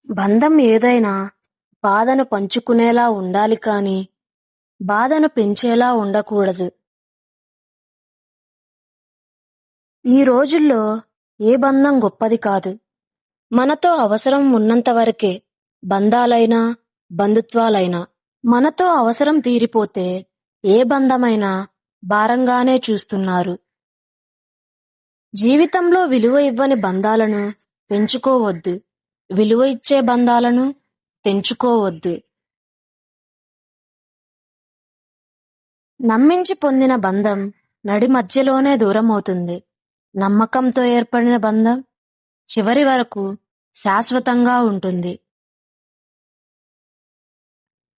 బంధం ఏదైనా బాధను పంచుకునేలా ఉండాలి కానీ, బాధను పెంచేలా ఉండకూడదు. ఈ రోజుల్లో ఏ బంధం గొప్పది కాదు. మనతో అవసరం ఉన్నంత వరకే బంధాలైనా, బంధుత్వాలైనా. మనతో అవసరం తీరిపోతే ఏ బంధమైనా భారంగానే చూస్తున్నారు. జీవితంలో విలువ ఇవ్వని బంధాలను పెంచుకోవద్దు. విలువ ఇచ్చే బంధాలను తెంచుకోవద్దు. నమ్మించి పొందిన బంధం నడి మధ్యలోనే దూరమవుతుంది. నమ్మకంతో ఏర్పడిన బంధం చివరి వరకు శాశ్వతంగా ఉంటుంది.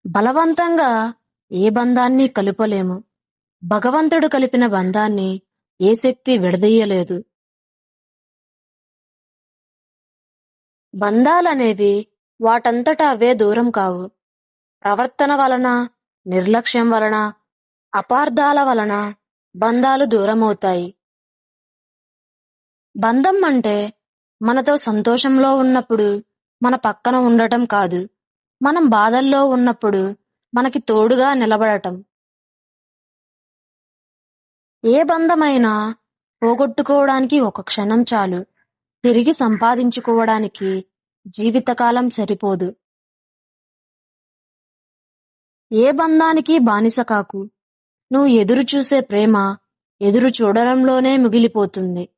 బలవంతంగా ఏ బంధాన్ని కలుపలేము. భగవంతుడు కలిపిన బంధాన్ని ఏ శక్తి విడదీయలేదు. బంధాలనేవి వాటంతట అవే దూరం కావు. ప్రవర్తన వలన, నిర్లక్ష్యం వలన, అపార్థాల వలన బంధాలు దూరమవుతాయి. బంధం అంటే మనతో సంతోషంలో ఉన్నప్పుడు మన పక్కన ఉండటం కాదు, మనం బాధల్లో ఉన్నప్పుడు మనకి తోడుగా నిలబడటం. ఏ బంధమైనా పోగొట్టుకోవడానికి ఒక క్షణం చాలు, తిరిగి సంపాదించుకోవడానికి జీవితకాలం సరిపోదు. ఏ బంధానికి బానిస కాకు. నువ్వు ఎదురు చూసే ప్రేమ ఎదురు చూడడంలోనే మిగిలిపోతుంది.